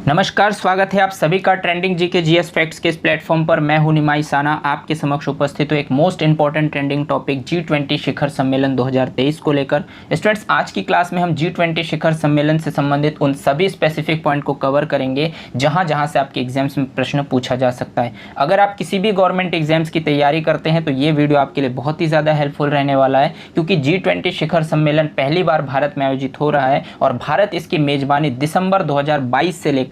नमस्कार, स्वागत है आप सभी का ट्रेंडिंग जीके जीएस फैक्ट्स के इस प्लेटफॉर्म पर। मैं हूं निमाई साना, आपके समक्ष उपस्थित हूं एक most important trending topic G20 शिखर सम्मेलन 2023 को लेकर। स्टूडेंट्स, आज की क्लास में हम G20 शिखर सम्मेलन से संबंधित उन सभी स्पेसिफिक पॉइंट को कवर करेंगे जहां से आपके एग्जाम्स में प्रश्न पूछा जा सकता है। अगर आप किसी भी गवर्नमेंट एग्जाम्स की तैयारी करते हैं तो ये वीडियो आपके लिए बहुत ही ज़्यादा हेल्पफुल रहने वाला है, क्योंकि G20 शिखर सम्मेलन पहली बार भारत में आयोजित हो रहा है और भारत इसकी मेजबानी दिसंबर 2022 से लेकर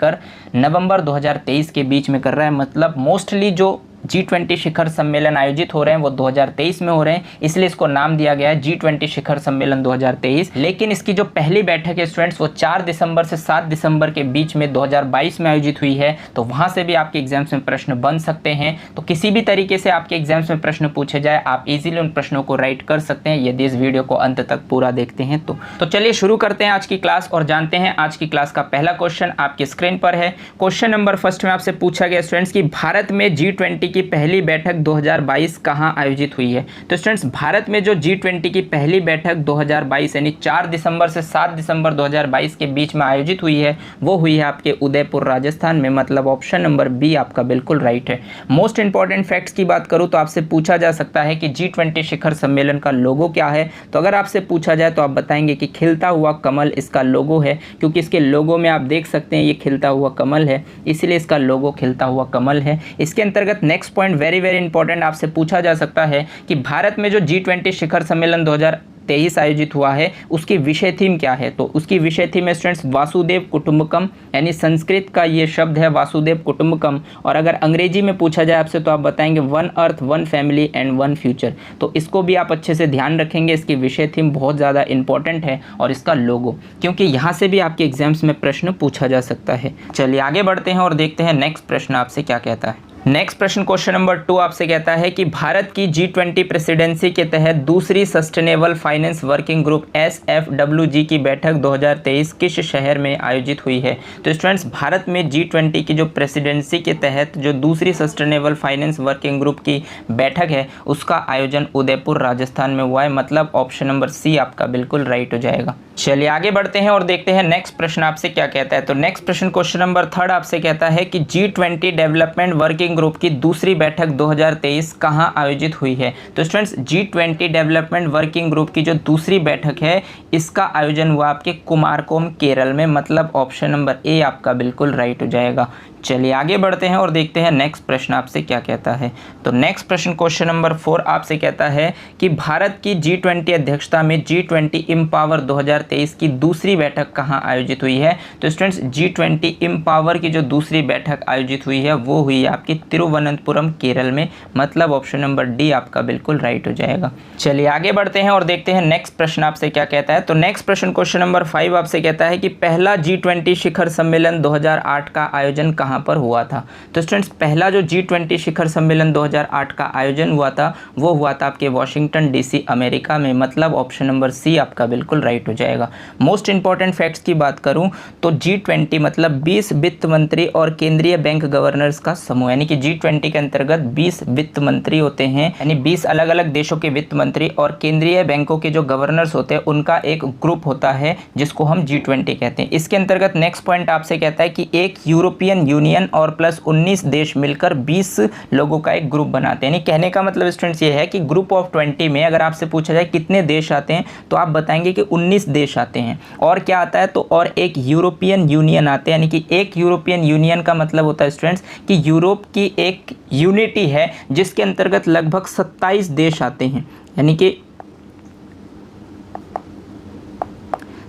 नवंबर 2023 के बीच में कर रहा है। मतलब मोस्टली जो G20 शिखर सम्मेलन आयोजित हो रहे हैं वो 2023 में हो रहे हैं, इसलिए इसको नाम दिया गया है G20 शिखर सम्मेलन 2023। लेकिन इसकी जो पहली बैठक है स्टूडेंट्स वो 4 दिसंबर से 7 दिसंबर के बीच में 2022 में आयोजित हुई है, तो वहां से भी आपके एग्जाम्स में प्रश्न बन सकते हैं। तो किसी भी तरीके से आपके एग्जाम्स में प्रश्न पूछे जाए, आप इजीली उन प्रश्नों को राइट कर सकते हैं यदि इस वीडियो को अंत तक पूरा देखते हैं तो चलिए शुरू करते हैं आज की क्लास और जानते हैं आज की क्लास का पहला क्वेश्चन आपकी स्क्रीन पर है। क्वेश्चन नंबर फर्स्ट में आपसे पूछा गया स्टूडेंट्स कि भारत में G20 की पहली बैठक 2022 कहां आयोजित हुई है। तो स्टूडेंट्स, भारत में जो G20 की पहली बैठक 2022 यानी 4 दिसंबर से 7 दिसंबर 2022 के बीच में आयोजित हुई है वो हुई है आपके उदयपुर राजस्थान में। मतलब ऑप्शन नंबर बी आपका बिल्कुल राइट है। मोस्ट इंपॉर्टेंट फैक्ट्स की बात करूं तो आपसे पूछा जा सकता है कि G20 शिखर सम्मेलन का लोगो क्या है। तो अगर आपसे पूछा जाए तो आप बताएंगे कि खिलता हुआ कमल इसका लोगो है, क्योंकि इसके लोगो में आप देख सकते हैं ये खिलता हुआ कमल है, इसलिए इसका लोगो खिलता हुआ कमल है। इसके अंतर्गत नेक्स्ट पॉइंट वेरी इंपॉर्टेंट आपसे पूछा जा सकता है कि भारत में जो G20 शिखर सम्मेलन 2023 आयोजित हुआ है उसकी विषय थीम क्या है। तो उसकी विषय थीम है स्टूडेंट्स वासुदेव कुटुंबकम, यानी संस्कृत का ये शब्द है वासुदेव कुटुंबकम। और अगर अंग्रेजी में पूछा जाए आपसे तो आप बताएंगे one earth one family and one future. तो इसको भी आप अच्छे से ध्यान रखेंगे, इसकी विषय थीम बहुत ज़्यादा इंपॉर्टेंट है और इसका लोगो, क्योंकि यहाँ से भी आपके एग्जाम्स में प्रश्न पूछा जा सकता है। चलिए आगे बढ़ते हैं और देखते हैं नेक्स्ट प्रश्न आपसे क्या कहता है। नेक्स्ट प्रश्न क्वेश्चन नंबर 2 आपसे कहता है कि भारत की G20 प्रेसिडेंसी के तहत दूसरी sustainable finance working group SFWG की बैठक 2023 किस शहर में आयोजित हुई है। तो स्टूडेंट्स, भारत में G20 की जो प्रेसिडेंसी के तहत जो दूसरी सस्टेनेबल फाइनेंस वर्किंग ग्रुप की बैठक है उसका आयोजन उदयपुर राजस्थान में हुआ है। मतलब ऑप्शन नंबर सी आपका बिल्कुल राइट हो जाएगा। चलिए आगे बढ़ते हैं और देखते हैं नेक्स्ट प्रश्न आपसे क्या कहता है। तो नेक्स्ट प्रश्न क्वेश्चन नंबर 3 आपसे कहता है कि G20 डेवलपमेंट वर्किंग ग्रुप की दूसरी बैठक 2023 कहां आयोजित हुई है। तो students, G20 development working group की जो दूसरी बैठक है इसका आयोजन हुआ आपके कुमारकोम केरल में। मतलब ऑप्शन नंबर ए आपका बिल्कुल राइट हो जाएगा। चलिए आगे बढ़ते हैं और देखते हैं नेक्स्ट प्रश्न आपसे क्या कहता है। तो नेक्स्ट प्रश्न क्वेश्चन नंबर 4 आपसे कहता है कि भारत की G20 अध्यक्षता में G20 इम्पावर 2023 की दूसरी बैठक कहां आयोजित हुई है। तो स्टूडेंट्स, G20 इम्पावर की जो दूसरी बैठक आयोजित हुई है वो हुई है आपकी तिरुवनंतपुरम केरल में। मतलब ऑप्शन नंबर डी आपका बिल्कुल राइट हो जाएगा। चलिए आगे बढ़ते हैं और देखते हैं नेक्स्ट प्रश्न आपसे क्या कहता है। तो नेक्स्ट प्रश्न क्वेश्चन नंबर 5 आपसे कहता है कि पहला G20 शिखर सम्मेलन 2008 का आयोजन कहां पर हुआ था। तो स्टूडेंट्स, पहला जो G20 शिखर सम्मेलन 2008 का आयोजन हुआ था वो हुआ था आपके वॉशिंगटन DC अमेरिका में। मतलब ऑप्शन नंबर सी आपका बिल्कुल राइट हो जाएगा। मोस्ट इंपॉर्टेंट फैक्ट्स की बात करूं तो G20 मतलब 20 वित्त मंत्री और केंद्रीय बैंक गवर्नर्स का समूह, यानी कि G20 के अंतर्गत 20 वित्त मंत्री होते हैं, यानी 20 अलग अलग देशों के वित्त मंत्री और केंद्रीय बैंकों के जो गवर्नर्स होते हैं उनका एक ग्रुप होता है जिसको हम G20 कहते हैं। इसके अंतर्गत नेक्स्ट पॉइंट आपसे कहता है कि एक यूरोपियन यूनियन और प्लस 19 देश मिलकर 20 लोगों का एक ग्रुप बनाते हैं। यानी कहने का मतलब स्टूडेंट्स ये है कि ग्रुप ऑफ 20 में अगर आपसे पूछा जाए कितने देश आते हैं तो आप बताएंगे कि 19 देश आते हैं। और क्या आता है तो और एक यूरोपियन यूनियन आते हैं, यानी कि एक यूरोपियन यूनियन का मतलब होता है स्टूडेंट्स कि यूरोप की एक यूनिटी है जिसके अंतर्गत लगभग 27 देश आते हैं, यानी कि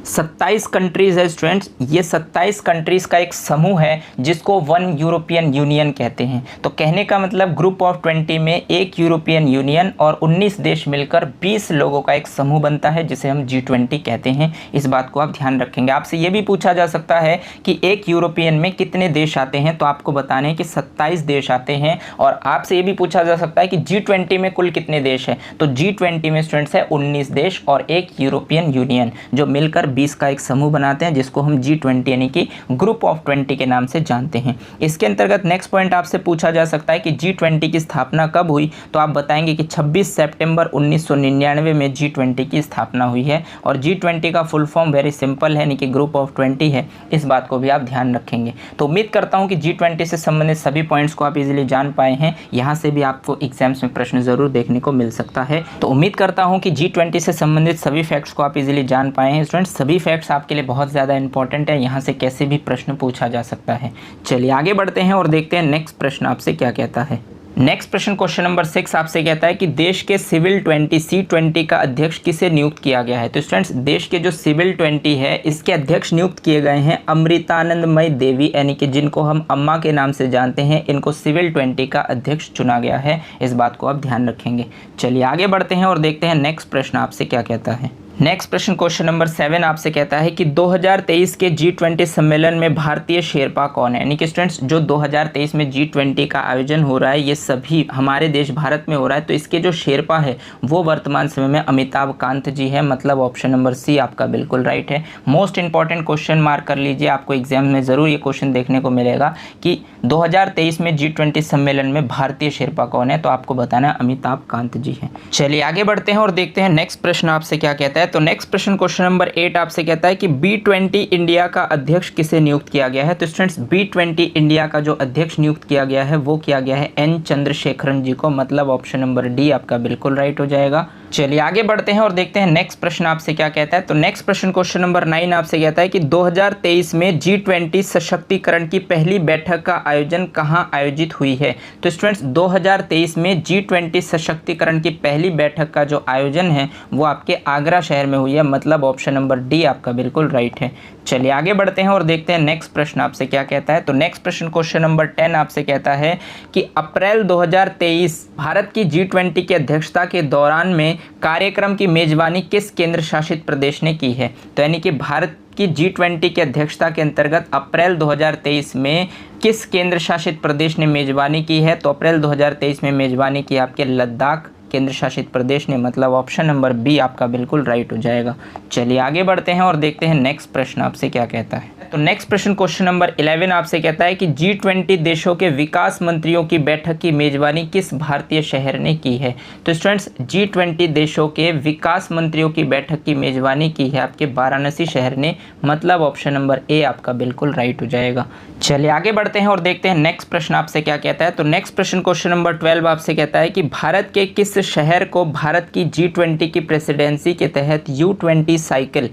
27 कंट्रीज़ है स्टूडेंट्स। ये 27 कंट्रीज़ का एक समूह है जिसको वन यूरोपियन यूनियन कहते हैं। तो कहने का मतलब ग्रुप ऑफ 20 में एक यूरोपियन यूनियन और 19 देश मिलकर 20 लोगों का एक समूह बनता है जिसे हम G20 कहते हैं। इस बात को आप ध्यान रखेंगे। आपसे ये भी पूछा जा सकता है कि एक यूरोपियन में कितने देश आते हैं, तो आपको बताने हैं कि 27 देश आते हैं। और आपसे ये भी पूछा जा सकता है कि G20 में कुल कितने देश हैं, तो G20 में स्टूडेंट्स है 19 देश और एक यूरोपियन यूनियन जो मिलकर 20 का एक समूह बनाते हैं जिसको हम G20 यानी कि ग्रुप ऑफ 20 के नाम से जानते हैं। इसके अंतर्गत नेक्स्ट पॉइंट आपसे पूछा जा सकता है कि G20 की स्थापना कब हुई, तो आप बताएंगे कि 26 सितंबर 1999 में G20 की स्थापना हुई है। और G20 का फुल फॉर्म वेरी सिंपल है, यानी कि ग्रुप ऑफ 20 है। इस बात को भी आप ध्यान रखेंगे। तो उम्मीद करता हूँ कि G20 से संबंधित सभी पॉइंट्स को आप इजीली जान पाए हैं। यहाँ से भी आपको एग्जाम्स में प्रश्न जरूर देखने को मिल सकता है। तो उम्मीद करता हूँ कि G20 से संबंधित सभी फैक्ट्स को आप इजीली जान पाए हैं। स्टूडेंट्स, सभी फैक्ट्स आपके लिए बहुत ज़्यादा इंपॉर्टेंट है, यहाँ से कैसे भी प्रश्न पूछा जा सकता है। चलिए आगे बढ़ते हैं और देखते हैं नेक्स्ट प्रश्न आपसे क्या कहता है। नेक्स्ट प्रश्न क्वेश्चन नंबर 6 आपसे कहता है कि देश के सिविल 20 C20 का अध्यक्ष किसे नियुक्त किया गया है। तो स्टूडेंट्स, देश के जो सिविल 20 है इसके अध्यक्ष नियुक्त किए गए हैं अमृतानंदमयी देवी, यानी कि जिनको हम अम्मा के नाम से जानते हैं। इनको सिविल 20 का अध्यक्ष चुना गया है, इस बात को आप ध्यान रखेंगे। चलिए आगे बढ़ते हैं और देखते हैं नेक्स्ट प्रश्न आपसे क्या कहता है। नेक्स्ट प्रश्न क्वेश्चन नंबर 7 आपसे कहता है कि 2023 के G20 सम्मेलन में भारतीय शेरपा कौन है। यानी कि स्टूडेंट्स, जो 2023 में G20 का आयोजन हो रहा है ये सभी हमारे देश भारत में हो रहा है, तो इसके जो शेरपा है वो वर्तमान समय में अमिताभ कांत जी है। मतलब ऑप्शन नंबर सी आपका बिल्कुल राइट है। मोस्ट इंपॉर्टेंट क्वेश्चन मार्क कर लीजिए, आपको एग्जाम में ज़रूर ये क्वेश्चन देखने को मिलेगा कि 2023 में G20 सम्मेलन में भारतीय शेरपा कौन है, तो आपको बताना अमिताभ कांत जी हैं। चलिए आगे बढ़ते हैं और देखते हैं नेक्स्ट प्रश्न आपसे क्या कहता है। तो नेक्स्ट प्रश्न क्वेश्चन नंबर 8 आपसे कहता है कि B20 इंडिया का अध्यक्ष किसे नियुक्त किया गया है। तो स्टूडेंट्स, B20 इंडिया का जो अध्यक्ष नियुक्त किया गया है वो किया गया है N चंद्रशेखरन जी को। मतलब ऑप्शन नंबर डी आपका बिल्कुल राइट हो जाएगा। चलिए आगे बढ़ते हैं और देखते हैं नेक्स्ट प्रश्न आपसे क्या कहता है। तो नेक्स्ट प्रश्न क्वेश्चन नंबर 9 आपसे कहता है कि 2023 में G20 सशक्तिकरण की पहली बैठक का आयोजन कहाँ आयोजित हुई है। तो स्टूडेंट्स, 2023 में G20 सशक्तिकरण की पहली बैठक का जो आयोजन है वो आपके आगरा शहर में हुई है। मतलब ऑप्शन नंबर डी आपका बिल्कुल राइट है। चलिए आगे बढ़ते हैं और देखते हैं नेक्स्ट प्रश्न आपसे क्या कहता है। तो नेक्स्ट प्रश्न क्वेश्चन नंबर 10 आपसे कहता है कि अप्रैल 2023 भारत की G20 की अध्यक्षता के दौरान में कार्यक्रम की मेजबानी किस केंद्र शासित प्रदेश ने की है। तो यानी कि भारत की G20 की अध्यक्षता के अंतर्गत अप्रैल 2023 में किस केंद्र शासित प्रदेश ने मेजबानी की है। तो अप्रैल 2023 में मेजबानी की आपके लद्दाख केंद्र शासित प्रदेश ने। मतलब ऑप्शन नंबर बी आपका बिल्कुल राइट हो जाएगा। चलिए आगे बढ़ते हैं और देखते हैं नेक्स्ट प्रश्न आपसे क्या कहता है। तो नेक्स्ट प्रश्न क्वेश्चन नंबर 11 आपसे कहता है कि G20 देशों के विकास मंत्रियों की बैठक की मेजबानी किस भारतीय शहर ने की है। तो स्टूडेंट्स, G20 देशों के विकास मंत्रियों की बैठक की मेजबानी की है आपके वाराणसी शहर ने। मतलब ऑप्शन नंबर ए आपका बिल्कुल राइट हो जाएगा। चलिए आगे बढ़ते हैं और देखते हैं नेक्स्ट प्रश्न आपसे क्या कहता है। तो नेक्स्ट प्रश्न क्वेश्चन नंबर 12 आपसे कहता है कि भारत के किस शहर को भारत की G20 की प्रेसिडेंसी के तहत U20 साइकिल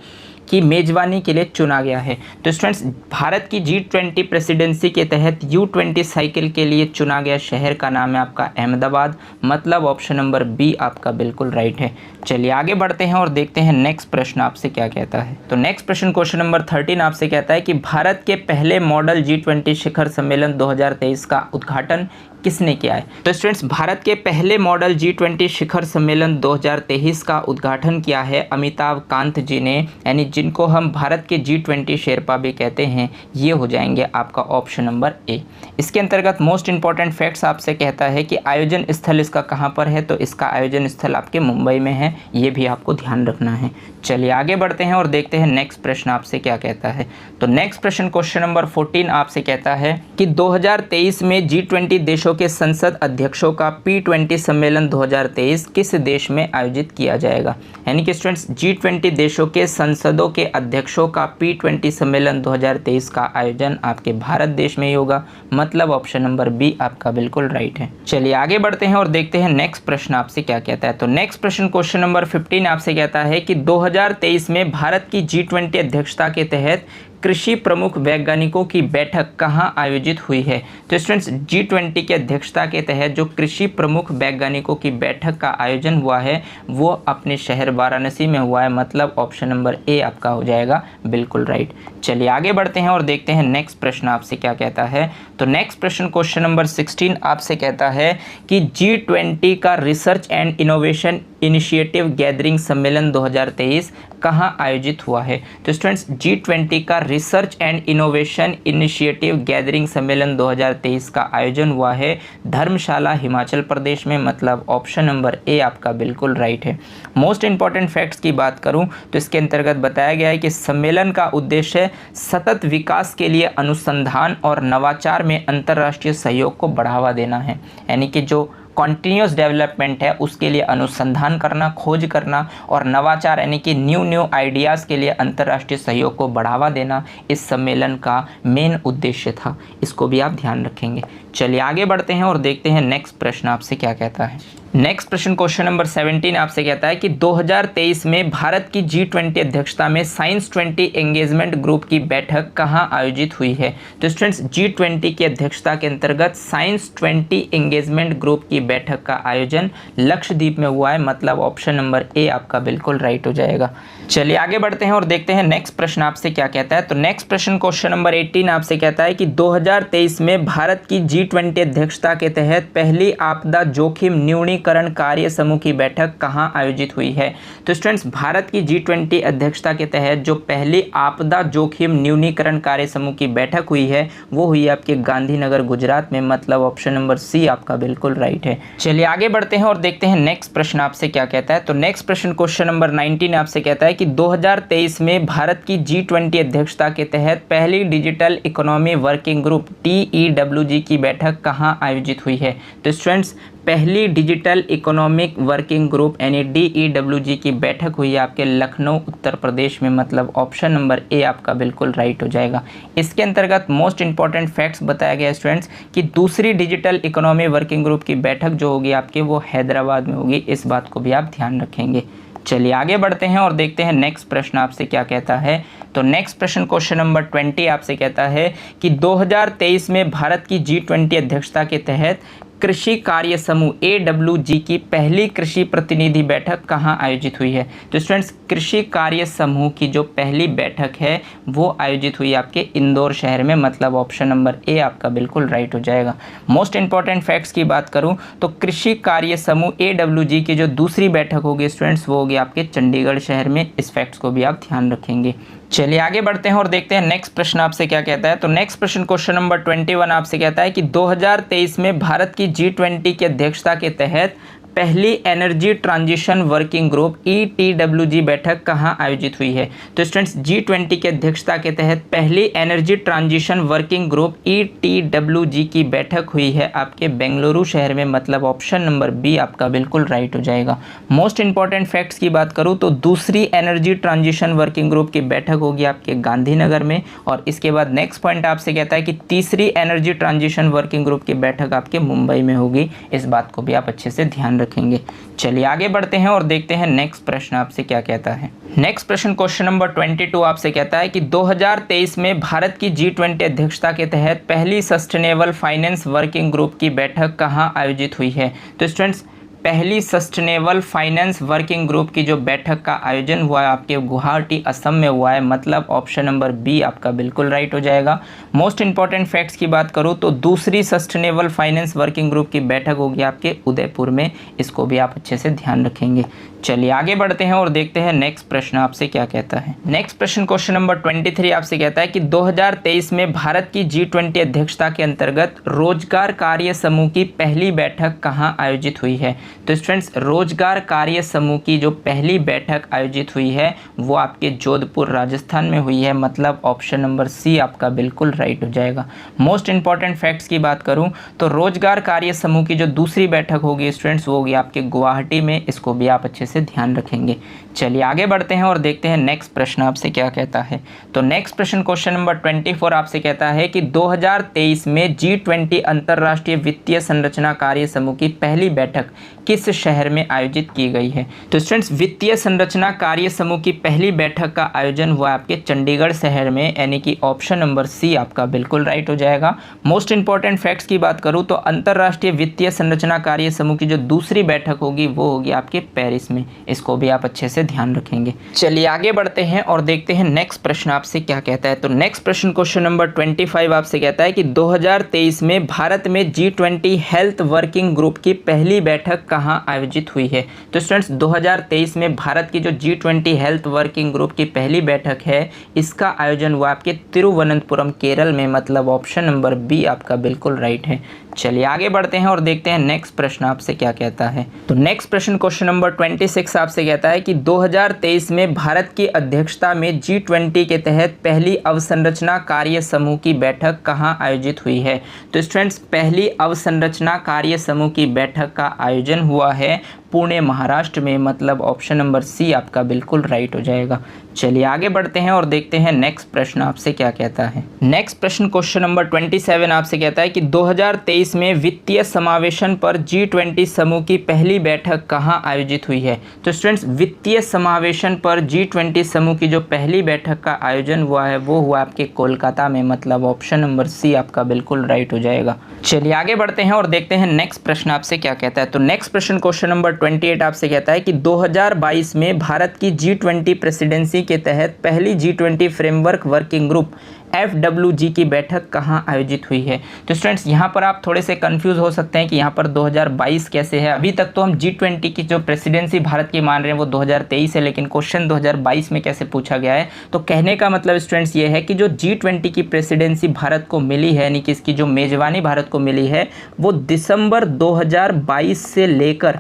की मेजबानी के लिए चुना गया है। तो स्टूडेंट्स, भारत की G20 प्रेसिडेंसी के तहत U20 साइकिल के लिए चुना गया शहर का नाम है आपका अहमदाबाद। मतलब ऑप्शन नंबर बी आपका बिल्कुल राइट है। चलिए आगे बढ़ते हैं और देखते हैं नेक्स्ट प्रश्न आपसे क्या कहता है। तो नेक्स्ट प्रश्न क्वेश्चन नंबर 13 आपसे कहता है कि भारत के पहले मॉडल G20 शिखर सम्मेलन 2023 का उद्घाटन किसने किया है। तो स्टूडेंट्स, भारत के पहले मॉडल G20 शिखर सम्मेलन 2023 का उद्घाटन किया है अमिताभ कांत जी ने, यानी जिनको हम भारत के G20 शेरपा भी कहते हैं। ये हो जाएंगे आपका ऑप्शन नंबर ए। इसके अंतर्गत मोस्ट इंपॉर्टेंट फैक्ट्स आपसे कहता है कि आयोजन स्थल इसका कहाँ पर है। तो इसका आयोजन स्थल आपके मुंबई में है, ये भी आपको ध्यान रखना है। चलिए आगे बढ़ते हैं और देखते हैं नेक्स्ट प्रश्न आपसे क्या कहता है। तो नेक्स्ट प्रश्न क्वेश्चन नंबर 14 आपसे कहता है कि 2023 में G20 देशों के संसद अध्यक्षों का P20 सम्मेलन 2023 किस देश में आयोजित किया जाएगा। यानी कि स्टूडेंट्स, G20 देशों के संसदों के अध्यक्षों का P20 सम्मेलन 2023 का आयोजन आपके भारत देश में ही होगा। मतलब ऑप्शन नंबर बी आपका बिल्कुल राइट है। चलिए आगे बढ़ते हैं और देखते हैं नेक्स्ट प्रश्न आपसे क्या कहता है। तो नेक्स्ट प्रश्न क्वेश्चन नंबर 15 आपसे कहता है कि 2023 में भारत की G20 अध्यक्षता के तहत कृषि प्रमुख वैज्ञानिकों की बैठक कहाँ आयोजित हुई है। तो स्टूडेंट्स, G20 की अध्यक्षता के तहत जो कृषि प्रमुख वैज्ञानिकों की बैठक का आयोजन हुआ है वो अपने शहर वाराणसी में हुआ है। मतलब ऑप्शन नंबर ए आपका हो जाएगा बिल्कुल राइट। चलिए आगे बढ़ते हैं और देखते हैं नेक्स्ट प्रश्न आपसे क्या कहता है। तो नेक्स्ट प्रश्न क्वेश्चन नंबर 16 आपसे कहता है कि G20 का research and innovation initiative gathering सम्मेलन 2023 कहाँ आयोजित हुआ है? तो स्टूडेंट्स G20 का research and innovation initiative gathering सम्मेलन 2023 का आयोजन हुआ है धर्मशाला हिमाचल प्रदेश में, मतलब ऑप्शन नंबर ए आपका बिल्कुल राइट है। मोस्ट इंपॉर्टेंट फैक्ट्स की बात करूं तो इसके अंतर्गत बताया गया है कि सम्मेलन का उद्देश्य सतत विकास के लिए अनुसंधान और नवाचार में अंतर्राष्ट्रीय सहयोग को बढ़ावा देना है, यानी कि जो कॉन्टीन्यूस डेवलपमेंट है उसके लिए अनुसंधान करना, खोज करना और नवाचार यानी कि न्यू आइडियाज़ के लिए अंतर्राष्ट्रीय सहयोग को बढ़ावा देना इस सम्मेलन का मेन उद्देश्य था। इसको भी आप ध्यान रखेंगे। चलिए आगे बढ़ते हैं और देखते हैं नेक्स्ट प्रश्न आपसे क्या कहता है। नेक्स्ट प्रश्न क्वेश्चन नंबर 17 आपसे कहता है कि 2023 में भारत की G20 अध्यक्षता में साइंस 20 एंगेजमेंट ग्रुप की बैठक कहाँ आयोजित हुई है? तो स्टूडेंट्स G20 की अध्यक्षता के अंतर्गत साइंस 20 एंगेजमेंट ग्रुप की बैठक का आयोजन लक्षद्वीप में हुआ है, मतलब ऑप्शन नंबर ए आपका बिल्कुल राइट हो जाएगा। चलिए आगे बढ़ते हैं और देखते हैं नेक्स्ट प्रश्न आपसे क्या कहता है। तो नेक्स्ट प्रश्न क्वेश्चन नंबर 18 आपसे कहता है कि 2023 में भारत की G20 अध्यक्षता के तहत पहली आपदा जोखिम न्यूनीकरण कार्य समूह की बैठक कहाँ आयोजित हुई है? तो स्टूडेंट्स भारत की G20 अध्यक्षता के तहत जो पहली आपदा जोखिम न्यूनीकरण कार्य समूह की बैठक हुई है वो हुई आपके गांधीनगर गुजरात में, मतलब ऑप्शन नंबर सी आपका बिल्कुल राइट है। चलिए आगे बढ़ते हैं और देखते हैं नेक्स्ट प्रश्न आपसे क्या कहता है। तो नेक्स्ट प्रश्न क्वेश्चन नंबर 19 आपसे कहता है कि 2023 में भारत की G20 अध्यक्षता के तहत पहली digital economy working group DEWG की बैठक कहाँ आयोजित हुई है? तो स्टूडेंट्स पहली डिजिटल इकोनॉमिक वर्किंग ग्रुप यानी DEWG की बैठक हुई है आपके लखनऊ उत्तर प्रदेश में, मतलब ऑप्शन नंबर ए आपका बिल्कुल राइट हो जाएगा। इसके अंतर्गत मोस्ट इंपॉर्टेंट फैक्ट्स बताया गया है स्टूडेंट्स कि दूसरी डिजिटल इकोनॉमी वर्किंग ग्रुप की बैठक जो होगी आपके वो हैदराबाद में होगी, इस बात को भी आप ध्यान रखेंगे। चलिए आगे बढ़ते हैं और देखते हैं नेक्स्ट प्रश्न आपसे क्या कहता है। तो नेक्स्ट प्रश्न क्वेश्चन नंबर 20 आपसे कहता है कि 2023 में भारत की G20 अध्यक्षता के तहत कृषि कार्य समूह AWG की पहली कृषि प्रतिनिधि बैठक कहाँ आयोजित हुई है? तो स्टूडेंट्स कृषि कार्य समूह की जो पहली बैठक है वो आयोजित हुई आपके इंदौर शहर में, मतलब ऑप्शन नंबर ए आपका बिल्कुल राइट हो जाएगा। मोस्ट इंपॉर्टेंट फैक्ट्स की बात करूं तो कृषि कार्य समूह AWG की जो दूसरी बैठक होगी स्टूडेंट्स वो होगी आपके चंडीगढ़ शहर में, इस फैक्ट्स को भी आप ध्यान रखेंगे। चलिए आगे बढ़ते हैं और देखते हैं नेक्स्ट प्रश्न आपसे क्या कहता है। तो नेक्स्ट प्रश्न क्वेश्चन नंबर 21 आपसे कहता है कि 2023 में भारत की G20 की अध्यक्षता के तहत पहली energy transition working group ETWG बैठक कहाँ आयोजित हुई है? तो स्टूडेंट्स G20 की अध्यक्षता के तहत पहली energy transition working group ETWG की बैठक हुई है आपके बेंगलुरु शहर में, मतलब ऑप्शन नंबर बी आपका बिल्कुल राइट हो जाएगा। मोस्ट इंपॉर्टेंट फैक्ट्स की बात करूँ तो दूसरी एनर्जी ट्रांजिशन वर्किंग ग्रुप की बैठक होगी आपके गांधीनगर में, और इसके बाद नेक्स्ट पॉइंट आपसे कहता है कि तीसरी एनर्जी ट्रांजिशन वर्किंग ग्रुप की बैठक आपके मुंबई में होगी, इस बात को भी आप अच्छे से ध्यान रखेंगे। चलिए आगे बढ़ते हैं और देखते हैं नेक्स्ट प्रश्न आपसे क्या कहता है। नेक्स्ट प्रश्न क्वेश्चन नंबर 22 आपसे कहता है कि 2023 में भारत की G20 अध्यक्षता के तहत पहली सस्टेनेबल फाइनेंस वर्किंग ग्रुप की बैठक कहाँ आयोजित हुई है? तो स्टूडेंट्स पहली सस्टेनेबल फाइनेंस वर्किंग ग्रुप की जो बैठक का आयोजन हुआ है आपके गुवाहाटी असम में हुआ है, मतलब ऑप्शन नंबर बी आपका बिल्कुल राइट हो जाएगा। मोस्ट इंपॉर्टेंट फैक्ट्स की बात करूं तो दूसरी सस्टेनेबल फाइनेंस वर्किंग ग्रुप की बैठक होगी आपके उदयपुर में, इसको भी आप अच्छे से ध्यान रखेंगे। चलिए आगे बढ़ते हैं और देखते हैं नेक्स्ट प्रश्न आपसे क्या कहता है। नेक्स्ट प्रश्न क्वेश्चन नंबर 23 आपसे कहता है कि 2023 में भारत की G20 अध्यक्षता के अंतर्गत रोजगार कार्य समूह की पहली बैठक कहाँ आयोजित हुई है? तो स्टूडेंट्स रोजगार कार्य समूह की जो पहली बैठक आयोजित हुई है वो आपके जोधपुर राजस्थान में हुई है, मतलब ऑप्शन नंबर सी आपका बिल्कुल राइट हो जाएगा। मोस्ट इंपॉर्टेंट फैक्ट्स की बात करूं तो रोजगार कार्य समूह की जो दूसरी बैठक होगी स्टूडेंट्स वो होगी आपके गुवाहाटी में, इसको भी आप अच्छे से ध्यान रखेंगे। चलिए आगे बढ़ते हैं और देखते हैं नेक्स्ट प्रश्न आपसे क्या कहता है। तो नेक्स्ट प्रश्न क्वेश्चन नंबर 24 आपसे कहता है कि 2023 में G20 अंतर्राष्ट्रीय वित्तीय संरचना कार्य समूह की पहली बैठक किस शहर में आयोजित की गई है? तो स्टूडेंट्स वित्तीय संरचना कार्य समूह की पहली बैठक का आयोजन हुआ आपके चंडीगढ़ शहर में, यानी कि ऑप्शन नंबर सी आपका बिल्कुल राइट हो जाएगा। मोस्ट इंपॉर्टेंट फैक्ट्स की बात करूं तो अंतर्राष्ट्रीय वित्तीय संरचना कार्य समूह की जो दूसरी बैठक होगी वो होगी आपके पेरिस में। में, इसको भी आप अच्छे से ध्यान रखेंगे। चलिए आगे बढ़ते हैं और देखते हैं नेक्स्ट प्रश्न आपसे क्या कहता है। तो नेक्स्ट प्रश्न क्वेश्चन नंबर 25 आपसे कहता है कि 2023 में भारत में G20 हेल्थ वर्किंग ग्रुप की पहली बैठक कहाँ आयोजित हुई है। तो स्टूडेंट्स 2023 में भारत की जो G20 हेल्थ वर्किंग ग्रुप की पहली बैठक है, इसका आयोजन हुआ आपके तिरुवनंतपुरम केरल में, मतलब ऑप्शन नंबर बी आपका बिल्कुल राइट है। चलिए आगे बढ़ते हैं और देखते हैं नेक्स्ट प्रश्न आपसे क्या कहता है। तो नेक्स्ट प्रश्न क्वेश्चन नंबर 26 आपसे कहता है कि 2023 में भारत की अध्यक्षता में G20 के तहत पहली अवसंरचना कार्य समूह की बैठक कहाँ आयोजित हुई है। तो स्टूडेंट्स पहली अवसंरचना कार्य समूह की बैठक का आयोजन हुआ है पुणे महाराष्ट्र में, मतलब ऑप्शन नंबर सी आपका बिल्कुल राइट हो जाएगा। चलिए आगे बढ़ते हैं और देखते हैं नेक्स्ट प्रश्न आपसे क्या कहता है। नेक्स्ट प्रश्न क्वेश्चन नंबर 27 आपसे कहता है कि 2023 में वित्तीय समावेशन पर G20 समूह की पहली बैठक कहाँ आयोजित हुई है। तो स्टूडेंट्स वित्तीय समावेशन पर G20 समूह की जो पहली बैठक का आयोजन हुआ है वो हुआ आपके कोलकाता में, मतलब ऑप्शन नंबर सी आपका बिल्कुल राइट हो जाएगा। चलिए आगे बढ़ते हैं और देखते हैं नेक्स्ट प्रश्न आपसे क्या कहता है। तो नेक्स्ट प्रश्न क्वेश्चन नंबर 28 आपसे कहता है कि 2022 में भारत की G20 प्रेसिडेंसी के तहत पहली G20 framework working group FWG की बैठक कहाँ आयोजित हुई है। तो स्टूडेंट्स यहाँ पर आप थोड़े से कंफ्यूज हो सकते हैं कि यहाँ पर 2022 कैसे है। अभी तक तो हम G20 की जो प्रेसिडेंसी भारत की मान रहे हैं वो 2023 है, लेकिन क्वेश्चन 2022 में कैसे पूछा गया है। तो कहने का मतलब स्टूडेंट्स ये है कि जो G20 की प्रेसिडेंसी भारत को मिली है, यानी कि इसकी जो मेज़बानी भारत को मिली है, वो दिसंबर 2022 से लेकर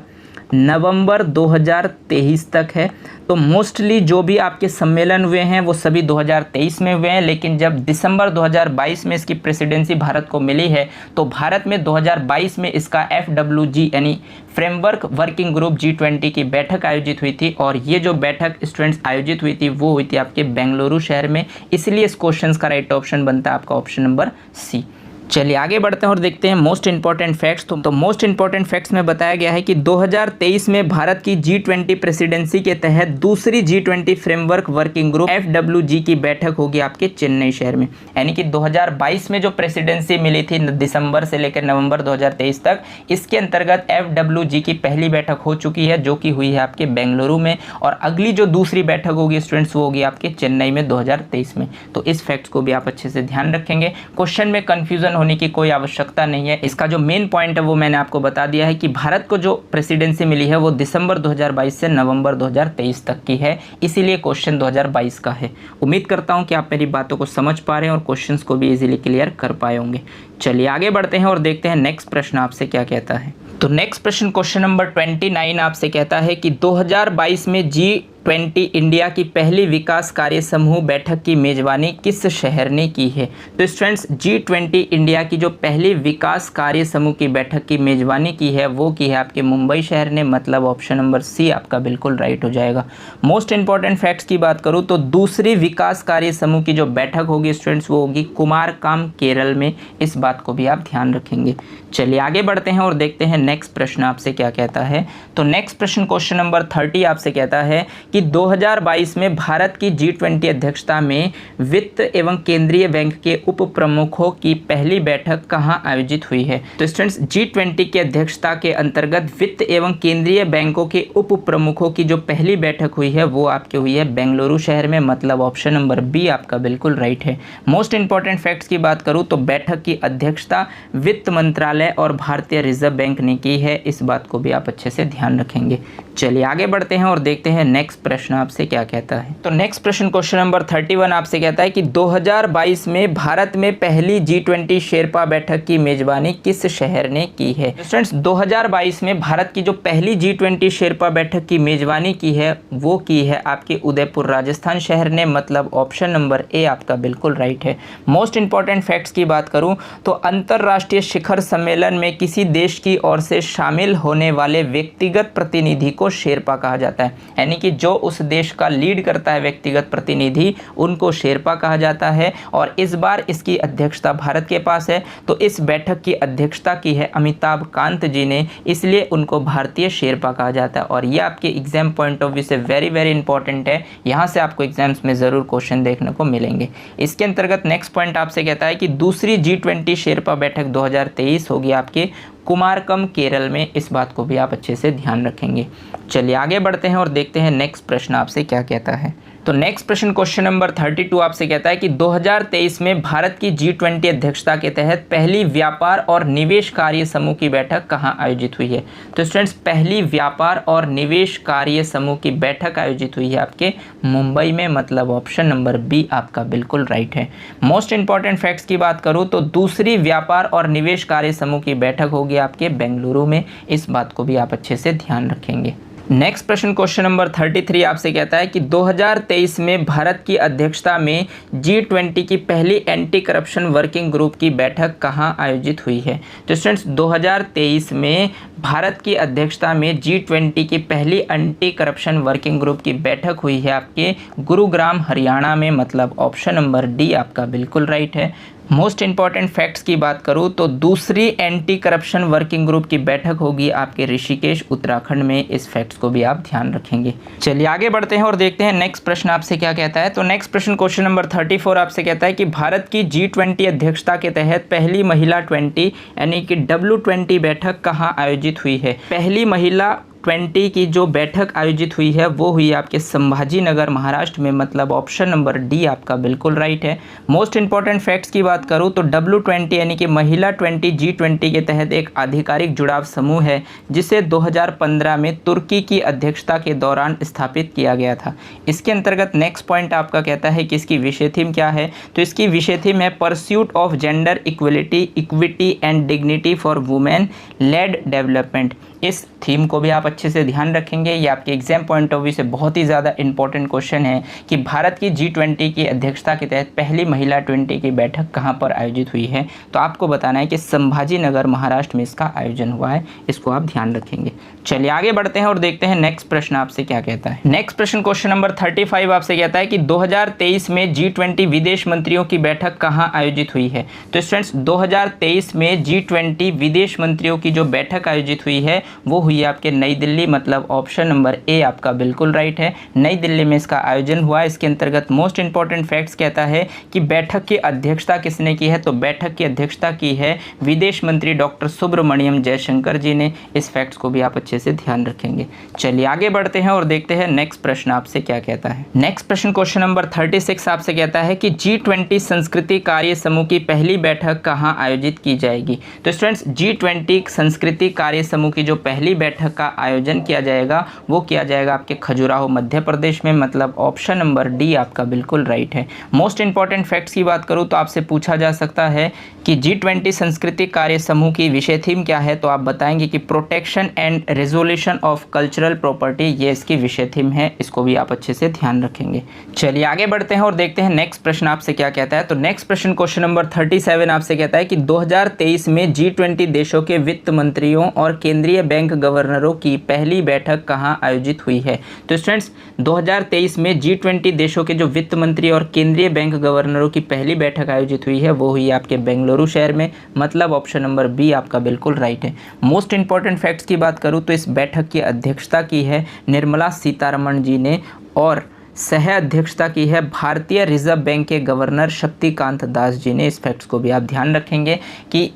नवंबर 2023 तक है। तो मोस्टली जो भी आपके सम्मेलन हुए हैं वो सभी 2023 में हुए हैं, लेकिन जब दिसंबर 2022 में इसकी प्रेसिडेंसी भारत को मिली है तो भारत में 2022 में इसका FWG यानी फ्रेमवर्क वर्किंग ग्रुप G20 की बैठक आयोजित हुई थी। और ये जो बैठक स्टूडेंट्स आयोजित हुई थी वो हुई थी आपके बेंगलुरु शहर में, इसलिए इस क्वेश्चन का राइट ऑप्शन बनता है आपका ऑप्शन नंबर सी। चलिए आगे बढ़ते हैं और देखते हैं मोस्ट इंपॉर्टेंट फैक्ट्स। तो मोस्ट इंपॉर्टेंट फैक्ट्स में बताया गया है कि 2023 में भारत की G20 प्रेसिडेंसी के तहत दूसरी G20 framework working group FWG की बैठक होगी आपके चेन्नई शहर में। यानी कि 2022 में जो प्रेसिडेंसी मिली थी दिसंबर से लेकर नवंबर 2023 तक, इसके अंतर्गत FWG की पहली बैठक हो चुकी है जो कि हुई है आपके बेंगलुरु में, और अगली जो दूसरी बैठक होगी स्टूडेंट्स वो होगी आपके चेन्नई में 2023 में। तो इस फैक्ट्स को भी आप अच्छे से ध्यान रखेंगे। क्वेश्चन में कन्फ्यूजन होने की कोई आवश्यकता नहीं है। इसका जो मेन पॉइंट है वो मैंने आपको बता दिया है कि भारत को जो प्रेसिडेंसी मिली है वो दिसंबर 2022 से नवंबर 2023 तक की है, इसीलिए क्वेश्चन 2022 का है। उम्मीद करता हूं कि आप मेरी बातों को समझ पा रहे हैं और क्वेश्चंस को भी इजीली क्लियर कर पाए होंगे। चलिए आगे बढ़ते हैं और देखते हैं नेक्स्ट प्रश्न आपसे क्या कहता है। तो नेक्स्ट प्रश्न क्वेश्चन नंबर 29 आपसे कहता है कि 2022 में G20 इंडिया की पहली विकास कार्य समूह बैठक की मेजबानी किस शहर ने की है। तो स्टूडेंट्स G20 इंडिया की जो पहली विकास कार्य समूह की बैठक की मेजबानी की है वो की है आपके मुंबई शहर ने, मतलब ऑप्शन नंबर सी आपका बिल्कुल राइट हो जाएगा। मोस्ट इंपॉर्टेंट फैक्ट्स की बात करूँ तो दूसरी विकास कार्य समूह की जो बैठक होगी स्टूडेंट्स वो होगी कुमारकाम केरल में, इस बात को भी आप ध्यान रखेंगे। चलिए आगे बढ़ते हैं और देखते हैं नेक्स्ट प्रश्न आपसे क्या कहता है। तो नेक्स्ट प्रश्न क्वेश्चन नंबर 30 आपसे कहता है कि 2022 में भारत की G20 अध्यक्षता में वित्त एवं केंद्रीय बैंक के उप प्रमुखों की पहली बैठक कहाँ आयोजित हुई है। तो स्टूडेंट्स G20 की अध्यक्षता के अंतर्गत वित्त एवं केंद्रीय बैंकों के उप प्रमुखों की जो पहली बैठक हुई है वो आपकी हुई है बेंगलुरु शहर में, मतलब ऑप्शन नंबर बी आपका बिल्कुल राइट है। मोस्ट इंपॉर्टेंट फैक्ट्स की बात करूँ तो बैठक की अध्यक्षता वित्त मंत्रालय और भारतीय रिजर्व बैंक ने की है, इस बात को भी आप अच्छे से ध्यान रखेंगे। चलिए आगे बढ़ते हैं और देखते हैं नेक्स्ट प्रश्न आपसे क्या कहता है। तो नेक्स्ट प्रश्न क्वेश्चन नंबर 31 आपसे कहता है कि 2022 में भारत में पहली G20 शेरपा बैठक की मेजबानी किस शहर ने की है। स्टूडेंट्स 2022 में भारत की जो पहली G20 शेरपा बैठक की मेजबानी की है वो की है आपके उदयपुर राजस्थान शहर ने, मतलब ऑप्शन नंबर ए आपका बिल्कुल राइट है। मोस्ट इंपॉर्टेंट फैक्ट्स की बात करूं तो अंतरराष्ट्रीय शिखर सम्मेलन में किसी देश की ओर से शामिल होने वाले व्यक्तिगत प्रतिनिधि को शेरपा कहा जाता है, यानी कि जो उस देश का लीड करता है व्यक्तिगत प्रतिनिधि उनको शेरपा कहा जाता है। और इस बार इसकी अध्यक्षता भारत के पास है, तो इस बैठक की अध्यक्षता की है अमिताभ कांत जी ने, इसलिए उनको भारतीय शेरपा कहा जाता है। और ये आपके एग्जाम पॉइंट ऑफ व्यू से वेरी वेरी इंपॉर्टेंट है, यहाँ से आपको एग्जाम्स में ज़रूर क्वेश्चन देखने को मिलेंगे। इसके अंतर्गत नेक्स्ट पॉइंट आपसे कहता है कि दूसरी G20 शेरपा बैठक 2023 होगी आपके कुमारकम केरल में। इस बात को भी आप अच्छे से ध्यान रखेंगे। चलिए आगे बढ़ते हैं और देखते हैं नेक्स्ट प्रश्न आपसे क्या कहता है। तो नेक्स्ट प्रश्न क्वेश्चन नंबर 32 आपसे कहता है कि 2023 में भारत की G20 अध्यक्षता के तहत पहली व्यापार और निवेश कार्य समूह की बैठक कहाँ आयोजित हुई है। तो स्टूडेंट्स, पहली व्यापार और निवेश कार्य समूह की बैठक आयोजित हुई है आपके मुंबई में, मतलब ऑप्शन नंबर बी आपका बिल्कुल राइट है। मोस्ट इंपॉर्टेंट फैक्ट्स की बात करूँ तो दूसरी व्यापार और निवेश कार्य समूह की बैठक होगी आपके बेंगलुरु में। इस बात को भी आप अच्छे से ध्यान रखेंगे। नेक्स्ट प्रश्न क्वेश्चन नंबर 33 आपसे कहता है कि 2023 में भारत की अध्यक्षता में G20 की पहली एंटी करप्शन वर्किंग ग्रुप की बैठक कहाँ आयोजित हुई है। तो स्टूडेंट्स, 2023 में भारत की अध्यक्षता में G20 की पहली एंटी करप्शन वर्किंग ग्रुप की बैठक हुई है आपके गुरुग्राम हरियाणा में, मतलब ऑप्शन नंबर डी आपका बिल्कुल राइट है। मोस्ट इंपॉर्टेंट फैक्ट्स की बात करूँ तो दूसरी एंटी करप्शन वर्किंग ग्रुप की बैठक होगी आपके ऋषिकेश उत्तराखंड में। इस फैक्ट्स को भी आप ध्यान रखेंगे। चलिए आगे बढ़ते हैं और देखते हैं नेक्स्ट प्रश्न आपसे क्या कहता है। तो नेक्स्ट प्रश्न क्वेश्चन नंबर 34 आपसे कहता है कि भारत की G20 अध्यक्षता के तहत पहली महिला 20 यानी कि W20 बैठक कहाँ आयोजित हुई है। पहली महिला 20 की जो बैठक आयोजित हुई है वो हुई आपके संभाजी नगर महाराष्ट्र में, मतलब ऑप्शन नंबर डी आपका बिल्कुल राइट है। मोस्ट इंपॉर्टेंट फैक्ट्स की बात करूँ तो W20 यानी कि महिला 20 G20 के तहत एक आधिकारिक जुड़ाव समूह है जिसे 2015 में तुर्की की अध्यक्षता के दौरान स्थापित किया गया था। इसके अंतर्गत नेक्स्ट पॉइंट आपका कहता है कि इसकी विषय थीम क्या है। तो इसकी विषय थीम है pursuit of gender equality, equity and dignity for women lead development. इस थीम को भी आप अच्छे से ध्यान रखेंगे। ये आपके एग्जाम पॉइंट ऑफ व्यू से बहुत ही ज़्यादा इंपॉर्टेंट क्वेश्चन है कि भारत की G20 की अध्यक्षता के तहत पहली महिला 20 की बैठक कहाँ पर आयोजित हुई है। तो आपको बताना है कि संभाजी नगर महाराष्ट्र में इसका आयोजन हुआ है। इसको आप ध्यान रखेंगे। चलिए आगे बढ़ते हैं और देखते हैं नेक्स्ट प्रश्न आपसे क्या कहता है। नेक्स्ट प्रश्न क्वेश्चन नंबर 35 आपसे कहता है कि 2023 में G20 विदेश मंत्रियों की बैठक कहाँ आयोजित हुई है। तो स्टूडेंट्स, 2023 में G20 विदेश मंत्रियों की जो बैठक आयोजित हुई है वो हुई आपके नई दिल्ली, मतलब ऑप्शन नंबर ए आपका बिल्कुल राइट है। नई दिल्ली में इसका आयोजन हुआ। इसके अंतर्गत मोस्ट इंपॉर्टेंट फैक्ट्स कहता है कि बैठक की अध्यक्षता किसने की है। तो बैठक की अध्यक्षता की है विदेश मंत्री डॉक्टर सुब्रमण्यम जयशंकर जी ने। इस फैक्ट्स को भी आप अच्छे से ध्यान रखेंगे। चलिए आगे बढ़ते हैं और देखते हैं नेक्स्ट प्रश्न आपसे क्या कहता है। नेक्स्ट प्रश्न क्वेश्चन नंबर 36 आपसे कहता है कि G20 संस्कृति कार्य समूह की पहली बैठक कहाँ आयोजित की जाएगी। तो स्टूडेंट्स, G20 संस्कृति कार्य समूह की जो पहली बैठक का आयोजन किया जाएगा वो किया जाएगा आपके खजुराहो मध्य प्रदेश में, मतलब ऑप्शन नंबर डी आपका बिल्कुल राइट है। मोस्ट इंपॉर्टेंट फैक्ट्स की बात करूँ तो आपसे पूछा जा सकता है कि G20 संस्कृति कार्य समूह की विषय थीम क्या है। तो आप बताएंगे कि protection and resolution of cultural property, ये इसकी विषय थीम है। इसको भी आप अच्छे से ध्यान रखेंगे। चलिए आगे बढ़ते हैं और देखते हैं नेक्स्ट प्रश्न आपसे क्या कहता है। तो नेक्स्ट प्रश्न क्वेश्चन नंबर 37 आपसे कहता है कि 2023 में G20 देशों के वित्त मंत्रियों और केंद्रीय बैंक गवर्नरों की पहली बैठक कहाँ आयोजित हुई है। तो स्टूडेंट्स, 2023 में G20 देशों के जो वित्त मंत्री और केंद्रीय बैंक गवर्नरों की पहली बैठक आयोजित हुई है वो हुई आपके बेंगलुरु शहर में, मतलब ऑप्शन नंबर बी आपका बिल्कुल राइट है। मोस्ट इंपॉर्टेंट फैक्ट्स की बात करूँ तो इस बैठक की अध्यक्षता की है निर्मला सीतारमण जी ने और सह अध्यक्षता की है भारतीय रिजर्व बैंक के गवर्नर शक्तिकांत दास जी ने। इस फैक्ट्स को भी आप ध्यान रखेंगे कि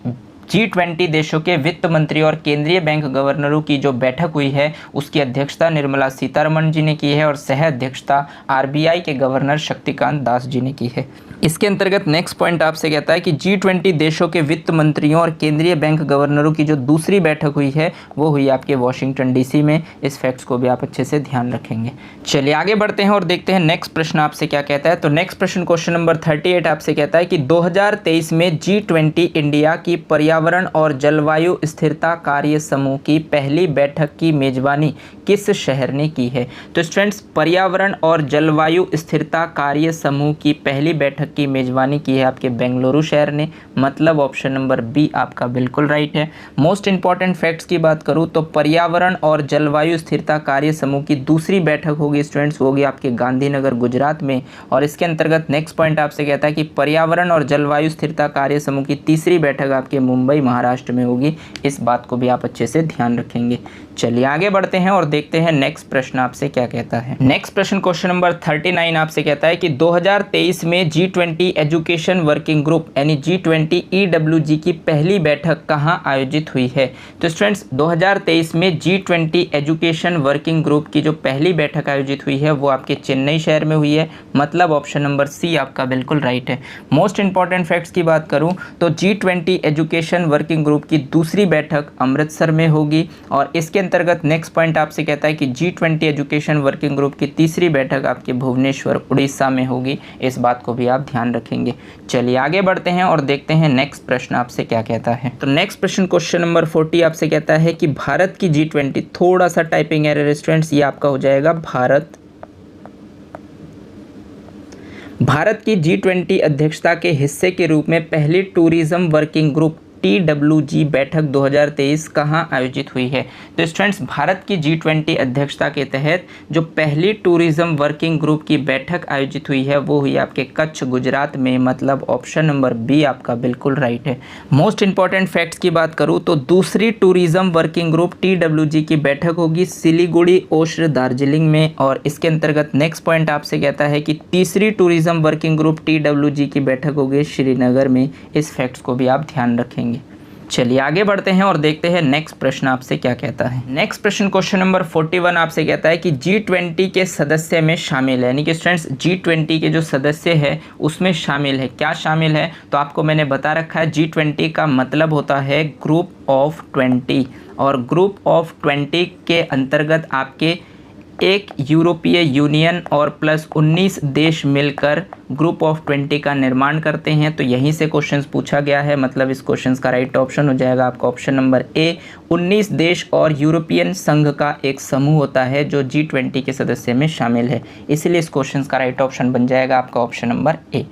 G20 देशों के वित्त मंत्री और केंद्रीय बैंक गवर्नरों की जो बैठक हुई है उसकी अध्यक्षता निर्मला सीतारमण जी ने की है और सह अध्यक्षता RBI के गवर्नर शक्तिकांत दास जी ने की है। इसके अंतर्गत नेक्स्ट पॉइंट आपसे कहता है कि G20 देशों के वित्त मंत्रियों और केंद्रीय बैंक गवर्नरों की जो दूसरी बैठक हुई है वो हुई आपके वॉशिंगटन DC में। इस फैक्ट्स को भी आप अच्छे से ध्यान रखेंगे। चलिए आगे बढ़ते हैं और देखते हैं नेक्स्ट प्रश्न आपसे क्या कहता है। तो नेक्स्ट प्रश्न क्वेश्चन नंबर 38 आपसे कहता है कि 2023 में G20 इंडिया की पर्यावरण और जलवायु स्थिरता कार्य समूह की पहली बैठक की मेजबानी किस शहर ने की है। तो स्टूडेंट्स, पर्यावरण और जलवायु स्थिरता कार्य समूह की पहली बैठक की मेजबानी की है आपके बेंगलुरु शहर ने, मतलब ऑप्शन नंबर बी आपका बिल्कुल राइट है। मोस्ट इंपॉर्टेंट फैक्ट्स की बात करूं तो पर्यावरण और जलवायु स्थिरता कार्य समूह की दूसरी बैठक होगी स्टूडेंट्स, होगी आपके गांधीनगर गुजरात में। और इसके अंतर्गत नेक्स्ट पॉइंट आपसे कहता है कि पर्यावरण और जलवायु स्थिरता कार्य समूह की तीसरी बैठक आपके मुंबई मुंबई महाराष्ट्र में होगी। इस बात को भी आप अच्छे से ध्यान रखेंगे। चलिए आगे बढ़ते हैं और देखते हैं नेक्स्ट प्रश्न आपसे क्या कहता है। नेक्स्ट प्रश्न क्वेश्चन नंबर 39 आपसे कहता है कि 2023 में G20 एजुकेशन वर्किंग ग्रुप यानी G20 EWG की पहली बैठक कहाँ आयोजित हुई है। तो स्टूडेंट्स 2023 में G20 एजुकेशन वर्किंग ग्रुप की जो पहली बैठक आयोजित हुई है वो आपके चेन्नई शहर में हुई है, मतलब ऑप्शन नंबर सी आपका बिल्कुल राइट है। मोस्ट इंपॉर्टेंट फैक्ट्स की बात करूँ तो G20 एजुकेशन वर्किंग ग्रुप की दूसरी बैठक अमृतसर में होगी और इसके अंतर्गत नेक्स्ट पॉइंट आपसे कहता है कि G20 एजुकेशन वर्किंग ग्रुप की तीसरी बैठक आपके भुवनेश्वर उड़ीसा में होगी। इस बात को भी आप ध्यान रखेंगे। चलिए आगे बढ़ते हैं और देखते हैं नेक्स्ट प्रश्न आपसे क्या कहता है। तो नेक्स्ट प्रश्न क्वेश्चन नंबर 40 आपसे कहता है कि भारत की G20, थोड़ा सा टाइपिंग एरर स्टूडेंट्स, ये आपका हो जाएगा भारत की G20 अध्यक्षता के हिस्से के रूप में पहली टूरिज्म वर्किंग ग्रुप TWG बैठक 2023 कहाँ आयोजित हुई है। तो स्टूडेंट्स भारत की G20 अध्यक्षता के तहत जो पहली टूरिज्म वर्किंग ग्रुप की बैठक आयोजित हुई है वो हुई आपके कच्छ गुजरात में, मतलब ऑप्शन नंबर बी आपका बिल्कुल राइट है। मोस्ट इंपॉर्टेंट फैक्ट्स की बात करूँ तो दूसरी टूरिज्म वर्किंग ग्रुप TWG की बैठक होगी सिलीगुड़ी ओस्र दार्जिलिंग में और इसके अंतर्गत नेक्स्ट पॉइंट आपसे कहता है कि तीसरी टूरिज्म वर्किंग ग्रुप TWG की बैठक होगी श्रीनगर में। इस फैक्ट्स को भी आप ध्यान रखेंगे। चलिए आगे बढ़ते हैं और देखते हैं नेक्स्ट प्रश्न आपसे क्या कहता है। नेक्स्ट प्रश्न क्वेश्चन नंबर 41 आपसे कहता है कि G20 के सदस्य में शामिल है, यानी कि स्टूडेंट्स G20 के जो सदस्य है उसमें शामिल है। क्या शामिल है तो आपको मैंने बता रखा है, G20 का मतलब होता है ग्रुप ऑफ 20 और ग्रुप ऑफ 20 के अंतर्गत आपके एक यूरोपीय यूनियन और प्लस 19 देश मिलकर ग्रुप ऑफ 20 का निर्माण करते हैं। तो यहीं से क्वेश्चंस पूछा गया है, मतलब इस क्वेश्चंस का राइट ऑप्शन हो जाएगा आपका ऑप्शन नंबर ए। 19 देश और यूरोपियन संघ का एक समूह होता है जो G20 के सदस्य में शामिल है, इसलिए इस क्वेश्चंस का राइट ऑप्शन बन जाएगा आपका ऑप्शन नंबर ए।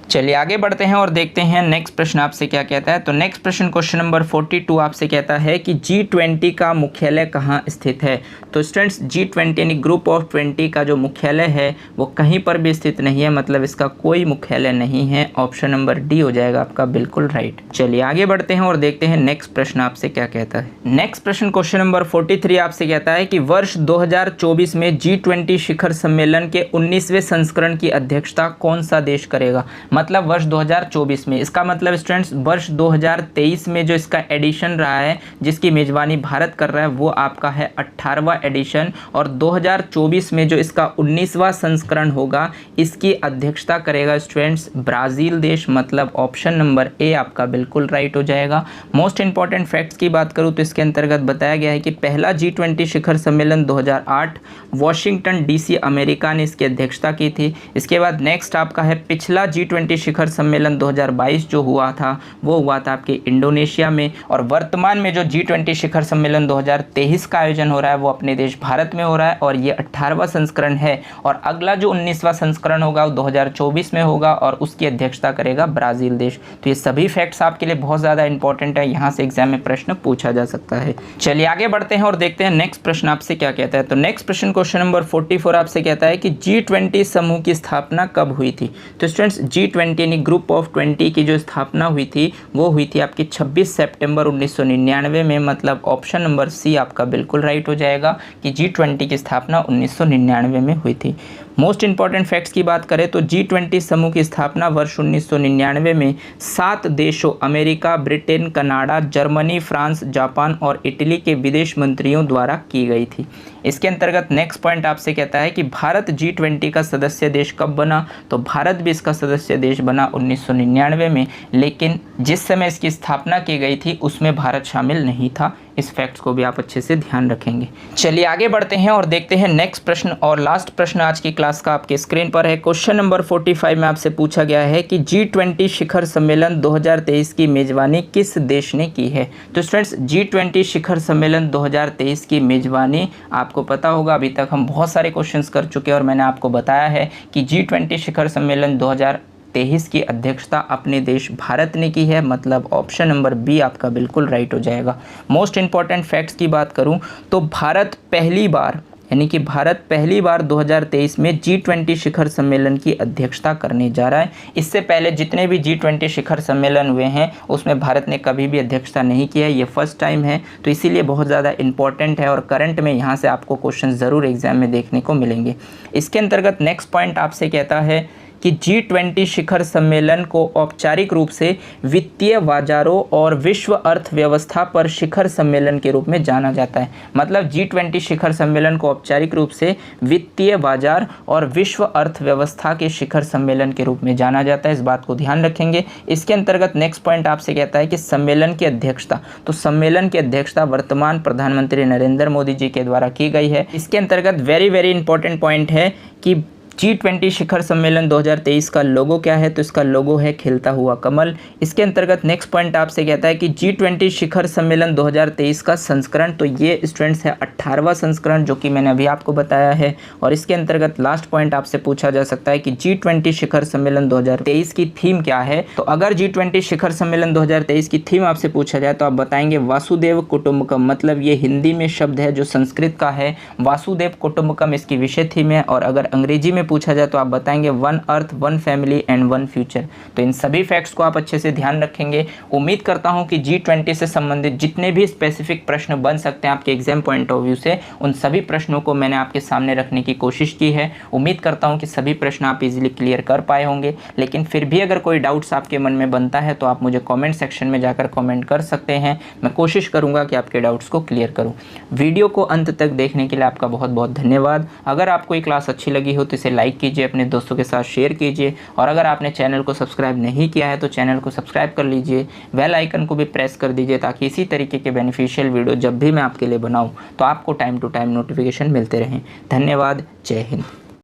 चलिए आगे बढ़ते हैं और देखते हैं नेक्स्ट प्रश्न आपसे क्या कहता है। तो नेक्स्ट प्रश्न क्वेश्चन नंबर 42 आपसे कहता है कि G20 का मुख्यालय कहाँ स्थित है। तो स्टूडेंट्स G20 यानी ग्रुप ऑफ 20 का जो मुख्यालय है वो कहीं पर भी स्थित नहीं है, मतलब इसका कोई मुख्यालय नहीं है। ऑप्शन नंबर डी हो जाएगा आपका बिल्कुल राइट। चलिए आगे बढ़ते हैं और देखते हैं नेक्स्ट प्रश्न आपसे क्या कहता है। नेक्स्ट प्रश्न क्वेश्चन नंबर 43 आपसे कहता है कि वर्ष 2024 में G20 शिखर सम्मेलन के 19वें संस्करण की अध्यक्षता कौन सा देश करेगा। मतलब वर्ष 2024 में, इसका मतलब स्टूडेंट्स वर्ष 2023 में जो इसका एडिशन रहा है जिसकी मेजबानी भारत कर रहा है वो आपका है 18वां एडिशन और 2024 में जो इसका 19वां संस्करण होगा इसकी अध्यक्षता करेगा स्टूडेंट्स ब्राज़ील देश, मतलब ऑप्शन नंबर ए आपका बिल्कुल राइट हो जाएगा। मोस्ट इंपॉर्टेंट फैक्ट्स की बात करूँ तो इसके अंतर्गत बताया गया है कि पहला G20 शिखर सम्मेलन 2008 वॉशिंगटन DC अमेरिका ने इसकी अध्यक्षता की थी। इसके बाद नेक्स्ट आपका है पिछला G20 शिखर सम्मेलन 2022 जो हुआ था वो हुआ था आपके इंडोनेशिया में और वर्तमान में जो G20 शिखर सम्मेलन 2023 का आयोजन हो रहा है वो अपने देश भारत में हो रहा है और ये 18वां संस्करण है और अगला जो 19वां संस्करण होगा वो 2024 में होगा और उसकी अध्यक्षता करेगा ब्राज़ील देश। तो ये सभी फैक्ट्स आपके लिए बहुत ज़्यादा इंपॉर्टेंट है, यहाँ से एग्जाम में प्रश्न पूछा जा सकता है। चलिए आगे बढ़ते हैं और देखते हैं नेक्स्ट प्रश्न आपसे क्या कहता है। तो नेक्स्ट प्रश्न क्वेश्चन नंबर 44 आपसे कहता है कि G20 समूह की स्थापना कब हुई थी। तो स्टूडेंट्स G20 यानी ग्रुप ऑफ 20 की जो स्थापना हुई थी वो हुई थी आपकी 26 सितंबर 1999 में, मतलब ऑप्शन नंबर सी आपका बिल्कुल राइट हो जाएगा कि G20 की स्थापना 1999 में हुई थी। मोस्ट इंपॉर्टेंट फैक्ट्स की बात करें तो G20 समूह की स्थापना वर्ष 1999 में 7 देशों America, Britain, Canada, Germany, France, Japan और इटली के विदेश मंत्रियों द्वारा की गई थी। इसके अंतर्गत नेक्स्ट पॉइंट आपसे कहता है कि भारत G20 का सदस्य देश कब बना। तो भारत भी इसका सदस्य देश बना 1999 में, लेकिन जिस समय इसकी स्थापना की गई थी उसमें भारत शामिल नहीं था। इस फैक्ट्स को भी आप अच्छे से ध्यान रखेंगे। चलिए आगे बढ़ते हैं और देखते हैं नेक्स्ट प्रश्न और लास्ट प्रश्न आज की क्लास का आपके स्क्रीन पर है। क्वेश्चन नंबर 45 में आपसे पूछा गया है कि G20 शिखर सम्मेलन 2023 की मेजबानी किस देश ने की है। तो स्टूडेंट्स G20 शिखर सम्मेलन 2023 की मेजबानी आपको पता होगा, अभी तक हम बहुत सारे क्वेश्चंस कर चुके हैं और मैंने आपको बताया है कि G20 शिखर सम्मेलन 2023 की अध्यक्षता अपने देश भारत ने की है, मतलब ऑप्शन नंबर बी आपका बिल्कुल राइट हो जाएगा। मोस्ट इंपॉर्टेंट फैक्ट्स की बात करूं तो भारत पहली बार यानी कि भारत पहली बार 2023 में G20 शिखर सम्मेलन की अध्यक्षता करने जा रहा है। इससे पहले जितने भी G20 शिखर सम्मेलन हुए हैं उसमें भारत ने कभी भी अध्यक्षता नहीं किया है, ये फर्स्ट टाइम है, तो इसीलिए बहुत ज़्यादा इंपॉर्टेंट है और करंट में यहाँ से आपको क्वेश्चन ज़रूर एग्जाम में देखने को मिलेंगे। इसके अंतर्गत नेक्स्ट पॉइंट आपसे कहता है कि G20 शिखर सम्मेलन को औपचारिक रूप से वित्तीय बाजारों और विश्व अर्थव्यवस्था पर शिखर सम्मेलन के रूप में जाना जाता है। मतलब G20 शिखर सम्मेलन को औपचारिक रूप से वित्तीय बाजार और विश्व अर्थव्यवस्था के शिखर सम्मेलन के रूप में जाना जाता है, इस बात को ध्यान रखेंगे। इसके अंतर्गत नेक्स्ट पॉइंट आपसे कहता है कि सम्मेलन की अध्यक्षता, तो सम्मेलन की अध्यक्षता वर्तमान प्रधानमंत्री नरेंद्र मोदी जी के द्वारा की गई है। इसके अंतर्गत वेरी इंपॉर्टेंट पॉइंट है कि G20 शिखर सम्मेलन 2023 का लोगो क्या है, तो इसका लोगो है खिलता हुआ कमल। इसके अंतर्गत नेक्स्ट पॉइंट आपसे कहता है कि G20 शिखर सम्मेलन 2023 का संस्करण, तो ये स्टूडेंट्स है 18वां संस्करण, जो कि मैंने अभी आपको बताया है। और इसके अंतर्गत लास्ट पॉइंट आपसे पूछा जा सकता है कि G20 शिखर सम्मेलन 2023 की थीम क्या है। तो अगर G20 शिखर सम्मेलन 2023 की थीम आपसे पूछा जाए तो आप बताएंगे वासुदेव कुटुंबकम, मतलब ये हिंदी में शब्द है जो संस्कृत का है, वासुदेव कुटुंबकम इसकी विषय थीम है। और अगर अंग्रेजी में पूछा जाए तो आप बताएंगे one earth, one family and one future. तो इन सभी फैक्ट्स को आप अच्छे से ध्यान रखेंगे। उम्मीद करता हूं कि G20 से संबंधित जितने भी स्पेसिफिक प्रश्न बन सकते हैं आपके एग्जाम पॉइंट ऑफ व्यू से, उन सभी प्रश्नों को मैंने आपके सामने रखने की कोशिश की है। उम्मीद करता हूं कि सभी प्रश्न आप इजीली क्लियर कर पाए होंगे, लेकिन फिर भी अगर कोई डाउट्स आपके मन में बनता है तो आप मुझे कॉमेंट सेक्शन में जाकर कॉमेंट कर सकते हैं। मैं कोशिश करूँगा कि आपके डाउट्स को क्लियर करूँ। वीडियो को अंत तक देखने के लिए आपका बहुत बहुत धन्यवाद। अगर आपको ये क्लास अच्छी लगी हो तो इसे लाइक कीजिए, अपने दोस्तों के साथ शेयर कीजिए, और अगर आपने चैनल को सब्सक्राइब नहीं किया है तो चैनल को सब्सक्राइब कर लीजिए, बेल आइकन को भी प्रेस कर दीजिए, ताकि इसी तरीके के बेनिफिशियल वीडियो जब भी मैं आपके लिए बनाऊं तो आपको टाइम टू टाइम नोटिफिकेशन मिलते रहें। धन्यवाद। जय हिंद।